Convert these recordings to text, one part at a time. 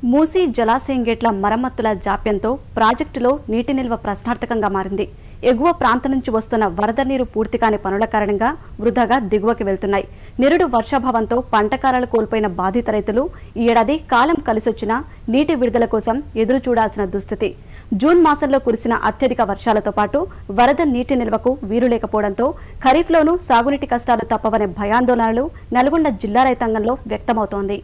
మూసీ జలాశయం గేట్ల మరమ్మతుల జాప్యంతో ప్రాజెక్టులో నీటి నిల్వ ప్రశ్నార్థకంగా మారింది. ఎగువ ప్రాంతం నుంచి వస్తున్న వరద నీరు పూర్తి కాని పనుల కారణంగా వృధాగా దిగువకి వెళ్తున్నాయి. నిరుడు వర్షాభావంతో పంటకాలాలు కోల్పోయిన బాధిత రైతులు ఈ ఏడాది కాలం కలిసొచ్చినా నీటి విడుదల కోసం ఎదురు చూడాల్సిన దుస్థితి. జూన్ మాసంలో కురిసిన అత్యధిక వర్షాలతో పాటు వరద నీటి నిల్వకు వీలు లేకపోవడంతో ఖరీఫ్లోనూ సాగునీటి కష్టాలు తప్పవనే భయాందోళనలు నల్గొండ జిల్లా రైతాంగంలో వ్యక్తమవుతోంది.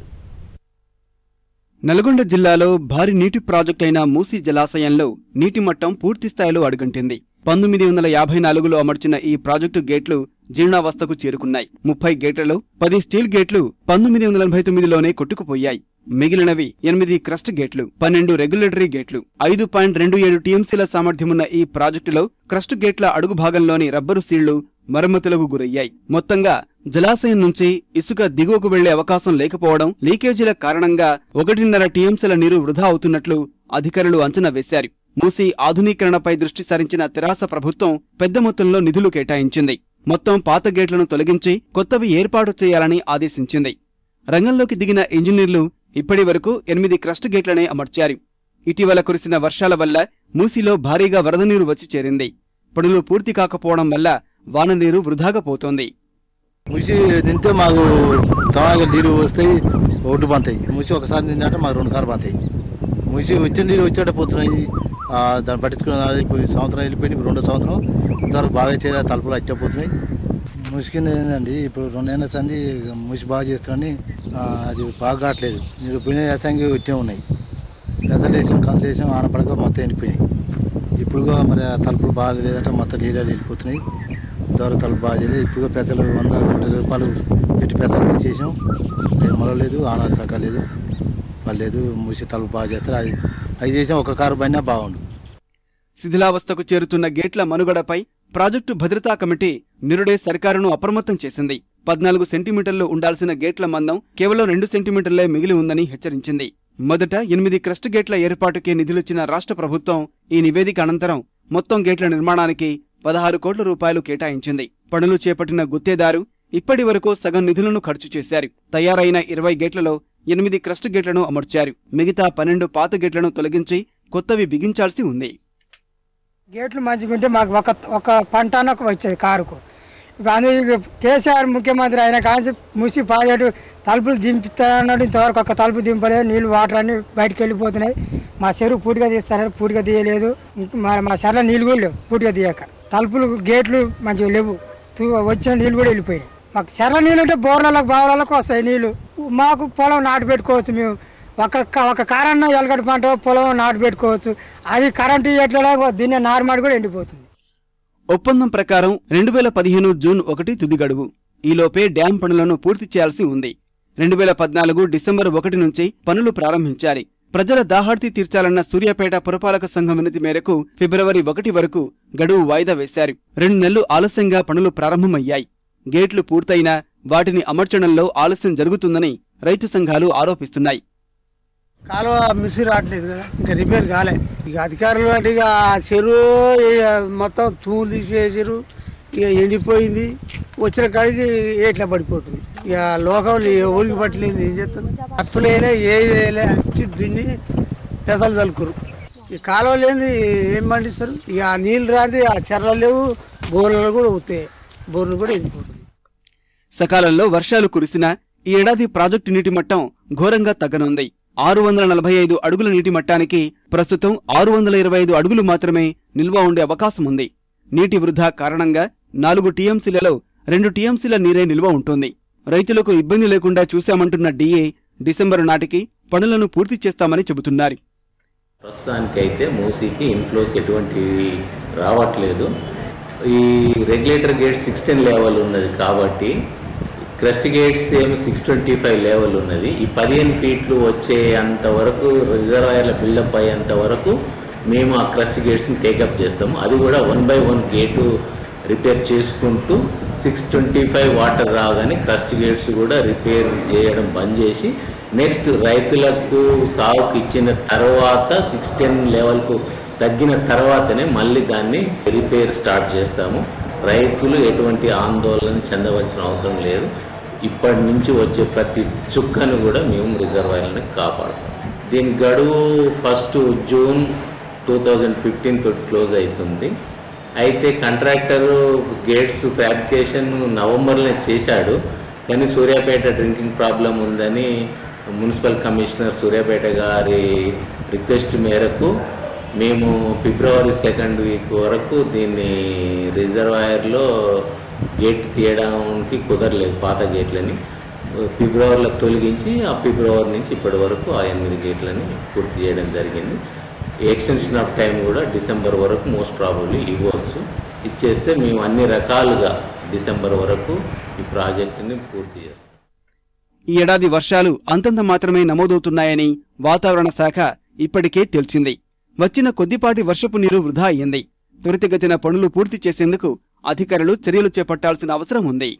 నల్గొండ జిల్లాలో భారీ నీటి ప్రాజెక్టు అయిన మూసీ జలాశయంలో నీటి మట్టం పూర్తిస్థాయిలో అడుగంటింది. 1954లో అమర్చిన ఈ ప్రాజెక్టు గేట్లు జీర్ణావస్థకు చేరుకున్నాయి. 30 గేట్లలో 10 స్టీల్ గేట్లు 1989లోనే కొట్టుకుపోయాయి. మిగిలినవి 8 క్రస్ట్ గేట్లు, 12 రెగ్యులేటరీ గేట్లు. 5.27 టీఎంసీల సామర్థ్యమున్న ఈ ప్రాజెక్టులో క్రస్ట్ గేట్ల అడుగు భాగంలోని రబ్బరు సీళ్లు మరమ్మతులకు గురయ్యాయి. మొత్తంగా జలాశయం నుంచి ఇసుక దిగువకు వెళ్లే అవకాశం లేకపోవడం, లీకేజీల కారణంగా 1.5 టీఎంసీల నీరు వృధా అవుతున్నట్లు అధికారులు అంచనా వేశారు. మూసీ ఆధునీకరణపై దృష్టి సారించిన తెరాస ప్రభుత్వం పెద్ద మొత్తంలో నిధులు కేటాయించింది. మొత్తం పాత గేట్లను తొలగించి కొత్తవి ఏర్పాటు చేయాలని ఆదేశించింది. రంగంలోకి దిగిన ఇంజనీర్లు ఇప్పటి వరకు 8 క్రస్ట్ గేట్లనే అమర్చారు. ఇటీవల కురిసిన వర్షాల వల్ల మూసీలో భారీగా వరద నీరు వచ్చి చేరింది. పనులు పూర్తి కాకపోవడం వల్ల వాన నీరు వృధాగా పోతోంది. మూసి తింటే మాకు తమాగా నీరు వస్తాయి, ఒడ్డు బంతాయి. మూసి ఒకసారి తింటే మాకు 2 కారు బంతాయి. మూసి వచ్చిన నీరు వచ్చేట పోతున్నాయి. దాన్ని పట్టించుకున్న సంవత్సరం వెళ్ళిపోయింది. ఇప్పుడు 2వ సంవత్సరం ఇంతవరకు బాగా చేయాలి, తలుపులు అట్టపోతున్నాయి. మూసి కింద ఏంటండి ఇప్పుడు 2 ఏళ్ళ సంది మూసి బాగా చేస్తున్నాని అది బాగా కావట్లేదు. మీరు పోయిన వ్యవసాయంగా వచ్చే ఉన్నాయి. పెసలు వేసాం, కందులు వేసాం, ఆనపడక మొత్తం ఎండిపోయినాయి. ఇప్పుడు మరి తలుపులు బాగా లేదంటే మొత్తం నీళ్ళు వెళ్ళిపోతున్నాయి. ఇంతవరకు తలుపు బాగా చేయలేదు. ఇప్పుడు పెసలు 100-150 రూపాయలు పెట్టి పెసలు తెచ్చేసాం. మొలలేదు, ఆనాలు సక్కలేదు, పర్లేదు. మూసి తలుపు బాగా చేస్తారు. అది చేసాం. ఒక కారు పైన బాగుండు. శిథిలావస్థకు చేరుతున్న గేట్ల మనుగడపై ప్రాజెక్టు భద్రతా కమిటీ నిరుడే సర్కారును అప్రమత్తం చేసింది. 14 సెంటీమీటర్లు ఉండాల్సిన గేట్ల మందం కేవలం 2 సెంటీమీటర్లే మిగిలి ఉందని హెచ్చరించింది. మొదట 8 క్రస్ట్ గేట్ల ఏర్పాటుకే నిధులిచ్చిన రాష్ట్ర ప్రభుత్వం ఈ నివేదిక అనంతరం మొత్తం గేట్ల నిర్మాణానికి 16 కోట్ల రూపాయలు కేటాయించింది. పనులు చేపట్టిన గుత్తేదారు ఇప్పటి వరకు సగం నిధులను ఖర్చు చేశారు. తయారైన 20 గేట్లలో 8 క్రస్ట్ గేట్లను అమర్చారు. మిగతా 12 పాత గేట్లను తొలగించి కొత్తవి బిగించాల్సి ఉంది. గేట్లు మంచిగుంటే మాకు ఒక పంటనకు వచ్చేది కారుకు. ఇప్పుడు అందుకే కేసీఆర్ ముఖ్యమంత్రి అయిన కానీ మూసి ప్రాజెక్టు తలుపులు దింపుతానన్నాడు. ఇంతవరకు ఒక తలుపు దింపలేదు. నీళ్ళు వాటర్ అన్ని బయటకు వెళ్ళిపోతున్నాయి. మా చెరువు పూర్తిగా తీస్తారని పూర్తిగా తీయలేదు. మా చెర్ల నీళ్ళు కూడా లేవు పూర్తిగా తీయక. తలుపులు గేట్లు మంచిగా లేవు. వచ్చిన నీళ్ళు కూడా వెళ్ళిపోయినాయి. మాకు చెర్ల నీళ్ళు ఉంటే బోర్లకు బావులకు వస్తాయి నీళ్ళు. మాకు పొలం నాటు పెట్టుకోవచ్చు. మేము ఒక కారన్న ఎలగడ పంట పొలం నాటు పెట్టుకోవచ్చు. అది కరెంటు ఎట్లా దీన్ని నార్మాడి కూడా ఎండిపోతుంది. ఒప్పందం ప్రకారం 2015 జూన్ 1 తుది గడువు. ఈలోపే డ్యాం పనులను పూర్తి చేయాల్సి ఉంది. 2014 డిసెంబర్ 1 నుంచి పనులు ప్రారంభించాలి. ప్రజల దాహార్తి తీర్చాలన్న సూర్యాపేట పురపాలక సంఘం వినతి మేరకు ఫిబ్రవరి 1 వరకు గడువు వాయిదా వేశారు. 2 నెలలు ఆలస్యంగా పనులు ప్రారంభమయ్యాయి. గేట్లు పూర్తయినా వాటిని అమర్చడంలో ఆలస్యం జరుగుతుందని రైతు సంఘాలు ఆరోపిస్తున్నాయి. కాలువ మిస్ రావట్లేదు కదా, ఇంకా రిపేర్ కాలే. ఇక అధికారులు అంటే ఇక చెరువు మొత్తం తూములు తీసేసారు. ఇక ఎండిపోయింది. వచ్చిన కాడికి ఏట్లా పడిపోతుంది. ఇక లోకం ఊరికి పట్టలేదు. ఏం చేస్తుంది? అత్తులు వేయలే, ఏది వేయలే, అచ్చి దున్ని పెసలు చల్లుకురు. ఈ కాలువ లేని ఏం పండిస్తారు? ఇక నీళ్ళు రాంది, ఆ చెర్రలు లేవు, బోర్లలో కూడా అవుతాయి. బోర్లు కూడా ఎండిపోతుంది. సకాలంలో వర్షాలు కురిసినా ఈ ఏడాది ప్రాజెక్టు నీటి మట్టం ఘోరంగా తగ్గనుంది. 645 అడుగుల నీటి మట్టానికి ప్రస్తుతం 625 అడుగులు మాత్రమే నిల్వ ఉండే అవకాశం ఉంది. నీటి వృధా కారణంగా 4 టీఎంసీలలో 2 టీఎంసీల నీరే నిల్వ ఉంటుంది. రైతులకు ఇబ్బంది లేకుండా చూశామంటున్న డిఏ డిసెంబరు నాటికి పనులను పూర్తి చేస్తామని చెబుతున్నారు. ప్రస్తుతానికైతే మూసీకి ఇన్ఫ్లోస్ ఎటువంటివి రావట్లేదు. ఈ రెగ్యులేటర్ గేట్ 16 లెవెల్ ఉన్నది కాబట్టి క్రస్ట్ గేట్స్ ఏమో 625 లెవెల్ ఉన్నది. ఈ 15 ఫీట్లు వచ్చే అంతవరకు రిజర్వాయర్ల బిల్డప్ అయ్యేంత వరకు మేము ఆ క్రస్ట్ గేట్స్ని టేకప్ చేస్తాము. అది కూడా 1 by 1 గేటు రిపేర్ చేసుకుంటూ 625 వాటర్ రాగానే క్రస్ట్ గేట్స్ కూడా రిపేర్ చేయడం బంద్ చేసి నెక్స్ట్ రైతులకు సాగుకు ఇచ్చిన తర్వాత 610 లెవెల్కు తగ్గిన తర్వాతనే మళ్ళీ దాన్ని రిపేర్ స్టార్ట్ చేస్తాము. రైతులు ఎటువంటి ఆందోళన చెందవలసిన అవసరం లేదు. ఇప్పటి నుంచి వచ్చే ప్రతి చుక్కను కూడా మేము రిజర్వాయర్లను కాపాడుతాం. దీని గడువు 1 జూన్ 2015 తోటి క్లోజ్ అవుతుంది. అయితే కాంట్రాక్టరు గేట్స్ ఫ్యాబ్రికేషన్ నవంబర్లో చేశాడు, కానీ సూర్యాపేట డ్రింకింగ్ ప్రాబ్లం ఉందని మున్సిపల్ కమిషనర్ సూర్యాపేట గారి రిక్వెస్ట్ మేరకు మేము ఫిబ్రవరి 2nd వీక్ వరకు దీన్ని రిజర్వాయర్లో గేట్ తీయడానికి కుదరలేదు. పాత గేట్లని ఫిబ్రవరిలో తొలగించి ఆ ఫిబ్రవరి నుంచి ఇప్పటి వరకు ఆ 8 గేట్లని పూర్తి చేయడం జరిగింది. ఎక్స్టెన్షన్ ఆఫ్ టైం కూడా డిసెంబర్ వరకు మోస్ట్ ప్రాబబ్లీ ఇవ్వచ్చు. ఇచ్చేస్తే మేము అన్ని రకాలుగా డిసెంబర్ వరకు ఈ ప్రాజెక్టుని పూర్తి చేస్తాం. ఈ ఏడాది వర్షాలు అంతంత మాత్రమే నమోదవుతున్నాయని వాతావరణ శాఖ ఇప్పటికే తేల్చింది. వచ్చిన కొద్దిపాటి వర్షపు నీరు వృధా అయ్యింది. త్వరితగతిన పనులు పూర్తి చేసేందుకు అధికారులు చర్యలు చేపట్టాల్సిన అవసరం ఉంది.